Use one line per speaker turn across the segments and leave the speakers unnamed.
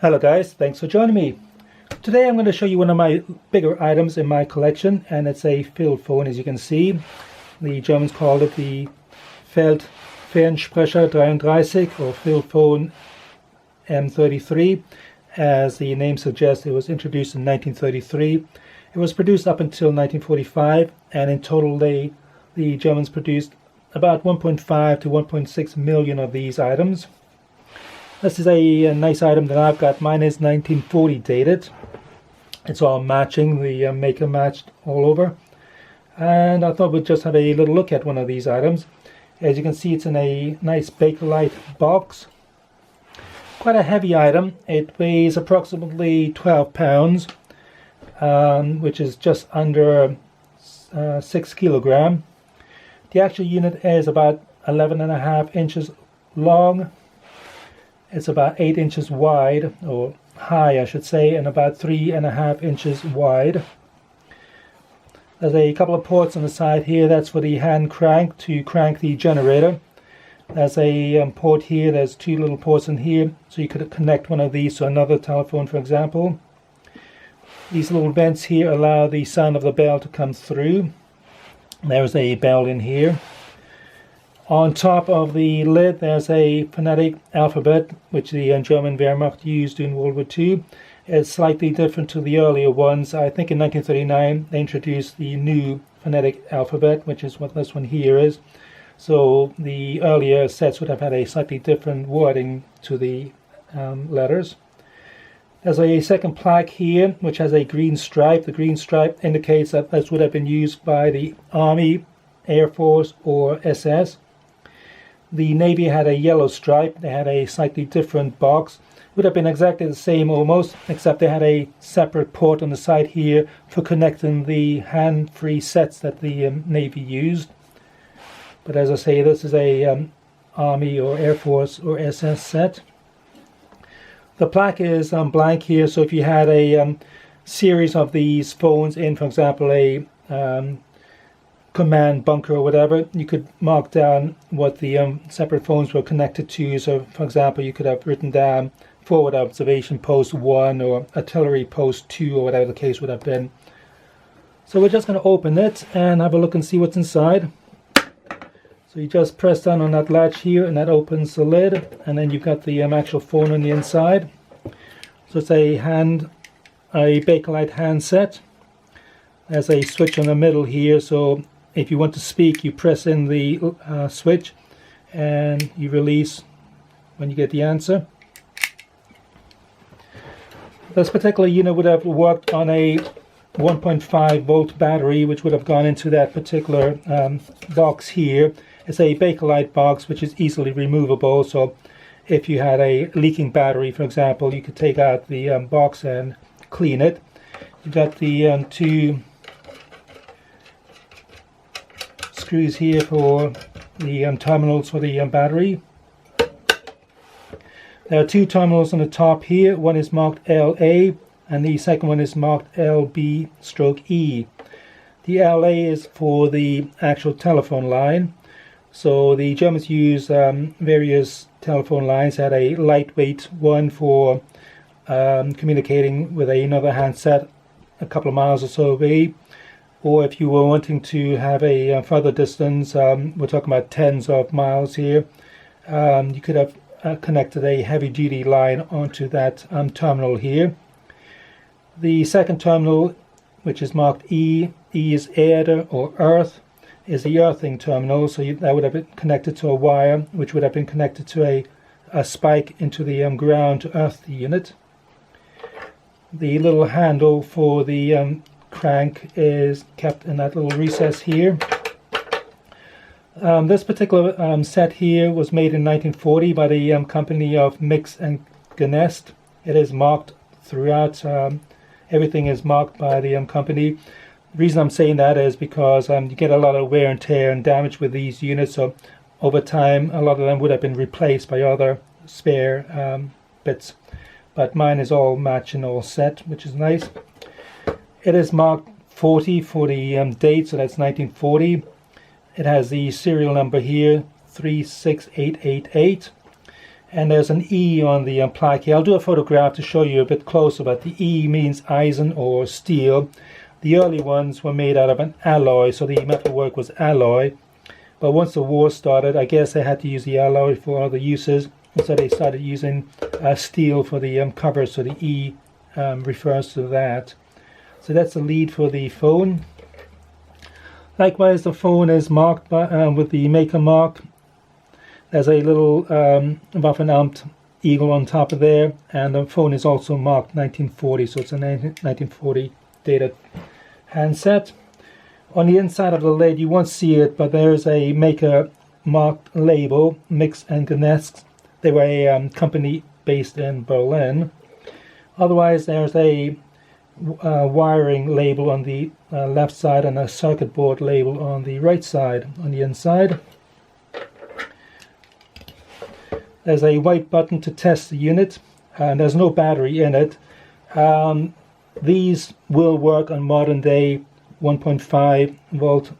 Hello guys, thanks for joining me. Today I'm going to show you one of my bigger items in my collection, and it's a Feldphone. As you can see, the Germans called it the Feldfernsprecher 33 or Feldphone M33. As the name suggests, it was introduced in 1933. It was produced up until 1945, and in total the Germans produced about 1.5 to 1.6 million of these items. This is a nice item that I've got. Mine is 1940 dated. It's all matching, the maker matched all over. And I thought we'd just have a little look at one of these items. As you can see, it's in a nice Bakelite box. Quite a heavy item. It weighs approximately 12 pounds, which is just under 6 kilogram. The actual unit is about 11.5 inches long. It's about 8 inches wide, or high I should say, and about 3.5 inches wide. There's a couple of ports on the side here. That's for the hand crank to crank the generator. There's a port here. There's two little ports in here, so you could connect one of these to another telephone, for example. These little vents here allow the sound of the bell to come through. There's a bell in here. On top of the lid there's a phonetic alphabet which the German Wehrmacht used in World War II. It's slightly different to the earlier ones. I think in 1939 they introduced the new phonetic alphabet, which is what this one here is. So the earlier sets would have had a slightly different wording to the letters. There's a second plaque here which has a green stripe. The green stripe indicates that this would have been used by the Army, Air Force or SS. The Navy had a yellow stripe. They had a slightly different box. Would have been exactly the same almost, except they had a separate port on the side here for connecting the hand-free sets that the Navy used. But as I say, this is a Army or Air Force or SS set. The plaque is blank here, so if you had a series of these phones in, for example, a command bunker or whatever, you could mark down what the separate phones were connected to. So for example, you could have written down forward observation post 1 or artillery post 2 or whatever the case would have been. So we're just going to open it and have a look and see what's inside. So you just press down on that latch here and that opens the lid, and then you've got the actual phone on the inside. So it's a Bakelite handset. There's a switch in the middle here, so if you want to speak, you press in the switch and you release when you get the answer. This particular unit would have worked on a 1.5 volt battery, which would have gone into that particular box here. It's a Bakelite box which is easily removable, so if you had a leaking battery, for example, you could take out the box and clean it. You've got the two screws here for the terminals for the battery. There are two terminals on the top here. One is marked LA and the second one is marked LB/E. The LA is for the actual telephone line. So the Germans used various telephone lines. They had a lightweight one for communicating with another handset a couple of miles or so away. Or if you were wanting to have a further distance, we're talking about tens of miles here, you could have connected a heavy-duty line onto that terminal here. The second terminal, which is marked E is Erde or Earth, is the earthing terminal, so that would have been connected to a wire, which would have been connected to a spike into the ground to earth the unit. The little handle for the crank is kept in that little recess here. This particular set here was made in 1940 by the company of Mix and Gnest. It is marked throughout. Everything is marked by the company. The reason I'm saying that is because you get a lot of wear and tear and damage with these units, so over time a lot of them would have been replaced by other spare bits. But mine is all match and all set, which is nice. It is marked 40 for the date, so that's 1940. It has the serial number here, 36888. and there's an E on the plaque here. I'll do a photograph to show you a bit closer, but the E means eisen or steel. The early ones were made out of an alloy, so the metalwork was alloy. But once the war started, I guess they had to use the alloy for other uses, and so they started using steel for the cover, so the E refers to that. So that's the lead for the phone. Likewise, the phone is marked by, with the maker mark. There's a little Waffenamt eagle on top of there, and the phone is also marked 1940, so it's a 1940 dated handset. On the inside of the lid, you won't see it, but there's a maker marked label, Mix and Gnesk. They were a company based in Berlin. Otherwise, there's a wiring label on the left side and a circuit board label on the right side on the inside. There's a white button to test the unit, and there's no battery in it. These will work on modern day 1.5 volt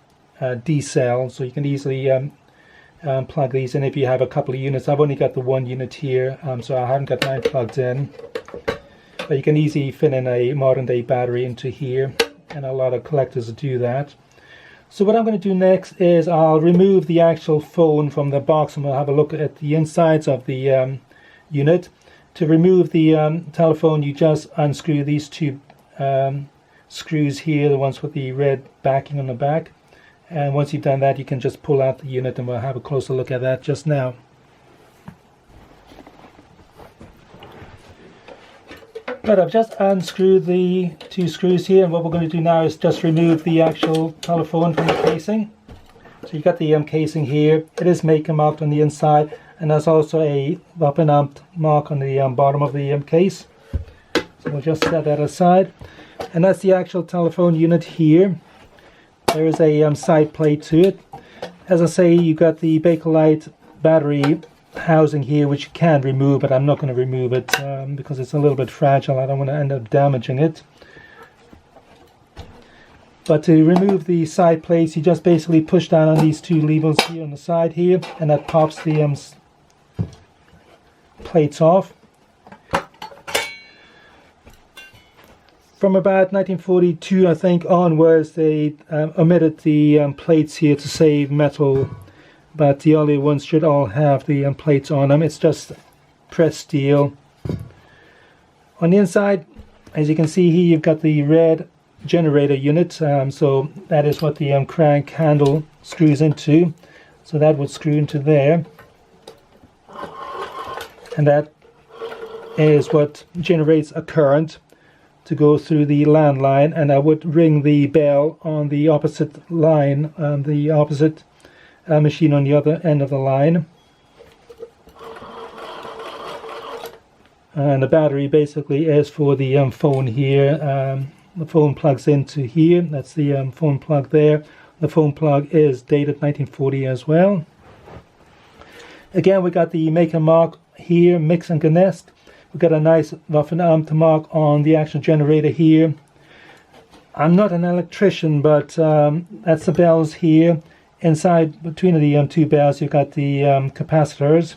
D cells, so you can easily plug these in if you have a couple of units. I've only got the one unit here, so I haven't got mine plugged in. But you can easily fit in a modern day battery into here, and a lot of collectors do that. So what I'm going to do next is I'll remove the actual phone from the box, and we'll have a look at the insides of the unit. To remove the telephone, you just unscrew these two screws here, the ones with the red backing on the back. And once you've done that, you can just pull out the unit, and we'll have a closer look at that just now. But I've just unscrewed the two screws here, and what we're going to do now is just remove the actual telephone from the casing. So you've got the casing here. It is maker marked on the inside, and there's also a Waffenamt mark on the bottom of the case. So we'll just set that aside. And that's the actual telephone unit here. There is a side plate to it. As I say, you've got the Bakelite battery housing here, which you can remove, but I'm not going to remove it because it's a little bit fragile. I don't want to end up damaging it. But to remove the side plates, you just basically push down on these two levers here on the side here, and that pops the plates off. From about 1942, I think, onwards, they omitted the plates here to save metal, but the earlier ones should all have the plates on them. It's just pressed steel. On the inside, as you can see here, you've got the red generator unit, so that is what the crank handle screws into. So that would screw into there, and that is what generates a current to go through the landline, and I would ring the bell on the opposite line, the opposite machine on the other end of the line. And the battery basically is for the phone here. The phone plugs into here. That's the phone plug there. The phone plug is dated 1940 as well. Again, we got the maker mark here, Mix and Gnesk. We've got a nice Waffenamt mark on the actual generator here. I'm not an electrician, but that's the bells here. Inside, between the two bells, you've got the capacitors.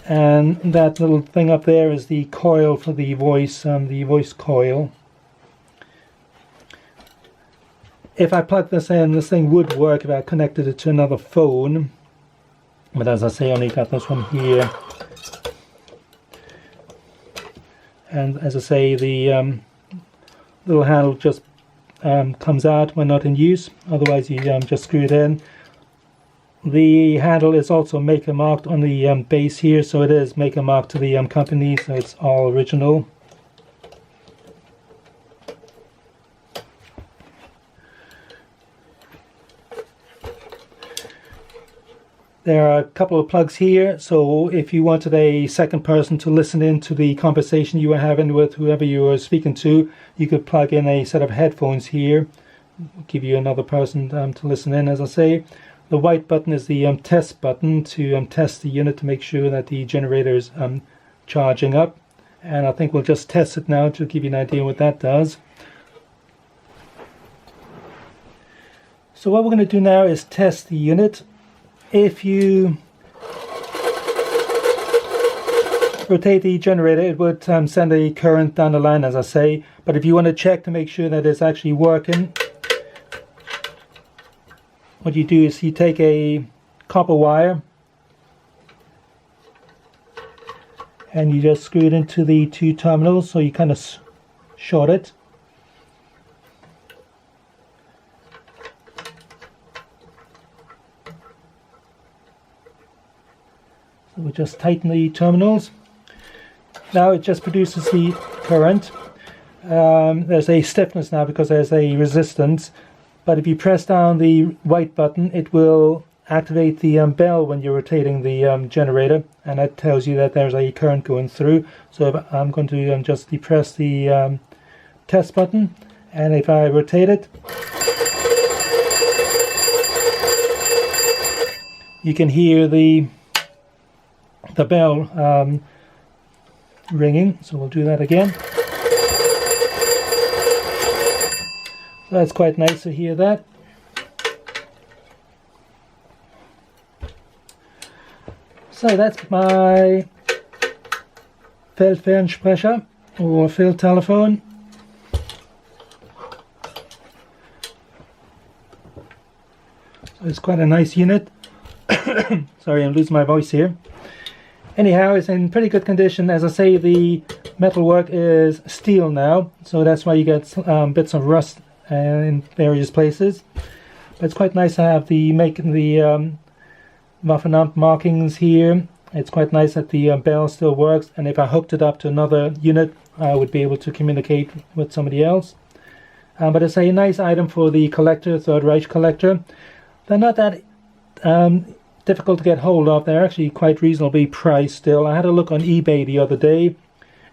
And that little thing up there is the coil for the voice coil. If I plug this in, this thing would work if I connected it to another phone. But as I say, I only got this one here. And as I say, the little handle just comes out when not in use. Otherwise, you just screw it in. The handle is also maker marked on the base here, so it is maker marked to the company, so it's all original. There are a couple of plugs here, so if you wanted a second person to listen in to the conversation you were having with whoever you were speaking to, you could plug in a set of headphones here, give you another person to listen in, as I say. The white button is the test button to test the unit to make sure that the generator is charging up. And I think we'll just test it now to give you an idea what that does. So what we're going to do now is test the unit. If you rotate the generator, it would send a current down the line, as I say. But if you want to check to make sure that it's actually working, what you do is you take a copper wire and you just screw it into the two terminals, so you kind of short it. So we just tighten the terminals. Now it just produces the current. There's a stiffness now because there's a resistance, but if you press down the white button, it will activate the bell when you're rotating the generator, and that tells you that there's a current going through. So if I'm going to just depress the test button, and if I rotate it, you can hear the bell ringing. So we'll do that again. So that's quite nice to hear that. So that's my Feldfernsprecher or field telephone. So it's quite a nice unit. Sorry, I'm losing my voice here. Anyhow, it's in pretty good condition. As I say, the metalwork is steel now, so that's why you get bits of rust in various places. But it's quite nice to have the Waffenamt markings here. It's quite nice that the bell still works, and if I hooked it up to another unit, I would be able to communicate with somebody else. But it's a nice item for the collector, Third Reich collector. They're not that difficult to get hold of. They're actually quite reasonably priced still. I had a look on eBay the other day,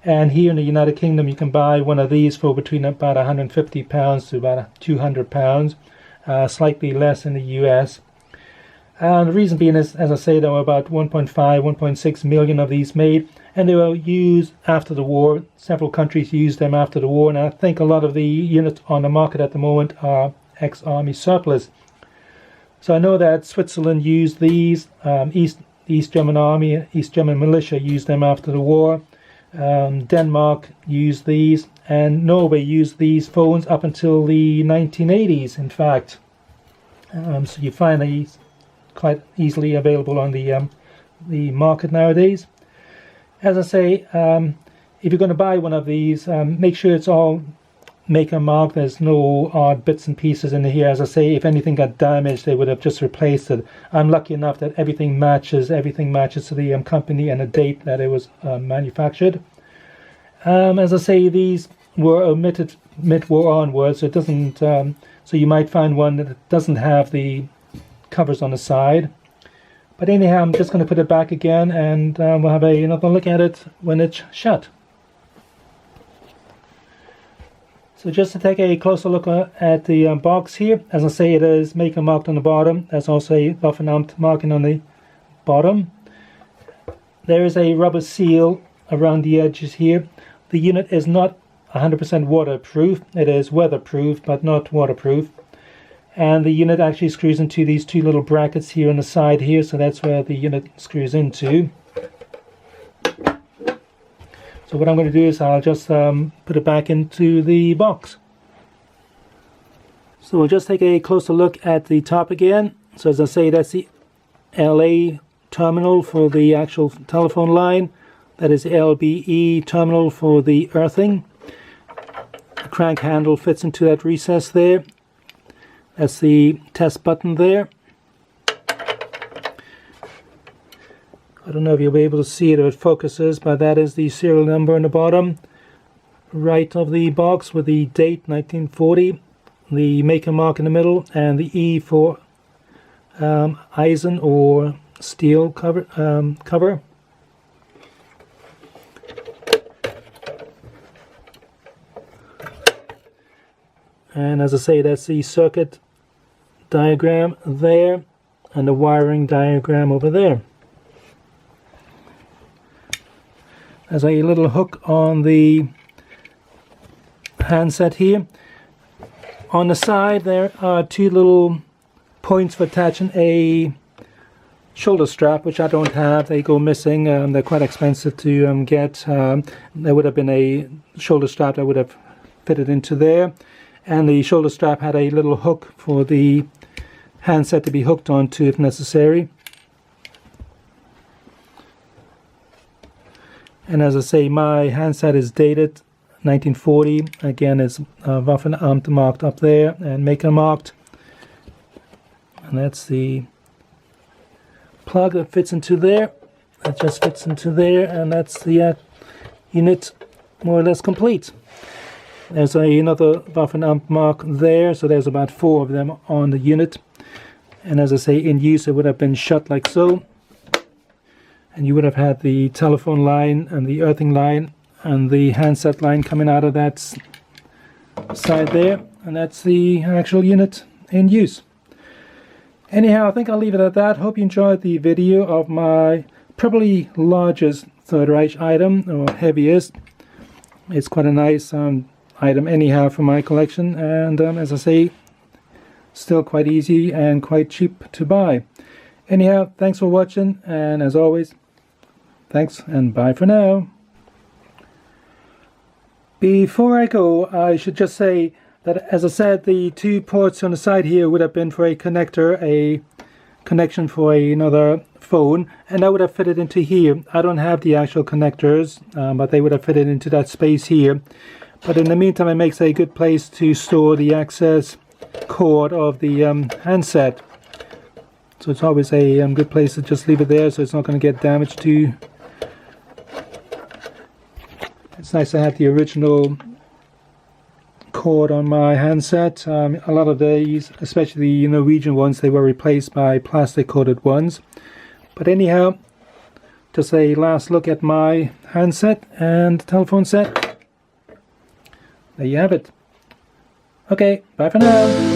and here in the United Kingdom you can buy one of these for between about £150 to about £200, slightly less in the US. The reason being is, as I say, there were about 1.5, 1.6 million of these made, and they were used after the war. Several countries used them after the war, and I think a lot of the units on the market at the moment are ex-army surplus. So I know that Switzerland used these, East German Army, East German militia used them after the war, Denmark used these, and Norway used these phones up until the 1980s, in fact. So you find these quite easily available on the market nowadays. As I say, if you're going to buy one of these, make sure it's all make and mark. There's no odd bits and pieces in here. As I say, if anything got damaged, they would have just replaced it. I'm lucky enough that everything matches to the company and the date that it was manufactured. As I say, these were omitted mid-war onwards, so it doesn't. So you might find one that doesn't have the covers on the side. But anyhow, I'm just going to put it back again, and we'll have another look at it when it's shut. So just to take a closer look at the box here, as I say, it is maker marked on the bottom. There's also a Waffenamt marking on the bottom. There is a rubber seal around the edges here. The unit is not 100% waterproof. It is weatherproof, but not waterproof. And the unit actually screws into these two little brackets here on the side here, so that's where the unit screws into. So what I'm going to do is I'll just put it back into the box. So we'll just take a closer look at the top again. So as I say, that's the LA terminal for the actual telephone line. That is the LBE terminal for the earthing. The crank handle fits into that recess there. That's the test button there. I don't know if you'll be able to see it if it focuses, but that is the serial number on the bottom right of the box with the date 1940, the maker mark in the middle, and the E for Eisen or steel cover. And as I say, that's the circuit diagram there and the wiring diagram over there. There's a little hook on the handset here. On the side there are two little points for attaching a shoulder strap, which I don't have. They go missing. They're quite expensive to get. There would have been a shoulder strap that would have fitted into there, and the shoulder strap had a little hook for the handset to be hooked onto if necessary. And as I say, my handset is dated 1940. Again, it's Waffenamt marked up there and maker marked. And that's the plug that fits into there. That just fits into there, and that's the unit more or less complete. There's another Waffenamt mark there, so there's about 4 of them on the unit. And as I say, in use it would have been shut like so. And you would have had the telephone line and the earthing line and the handset line coming out of that side there. And that's the actual unit in use. Anyhow, I think I'll leave it at that. Hope you enjoyed the video of my probably largest Third Reich item, or heaviest. It's quite a nice item anyhow for my collection, and as I say, still quite easy and quite cheap to buy. Anyhow, thanks for watching, and as always, thanks and bye for now. Before I go, I should just say that, as I said, the 2 ports on the side here would have been for a connector, a connection for another phone, and that would have fitted into here. I don't have the actual connectors, but they would have fitted into that space here. But in the meantime, it makes a good place to store the access cord of the handset. So it's always a good place to just leave it there, so it's not going to get damaged too. It's nice to have the original cord on my handset. A lot of these, especially the Norwegian ones, they were replaced by plastic coated ones. But anyhow, just a last look at my handset and telephone set. There you have it. Okay, bye for now.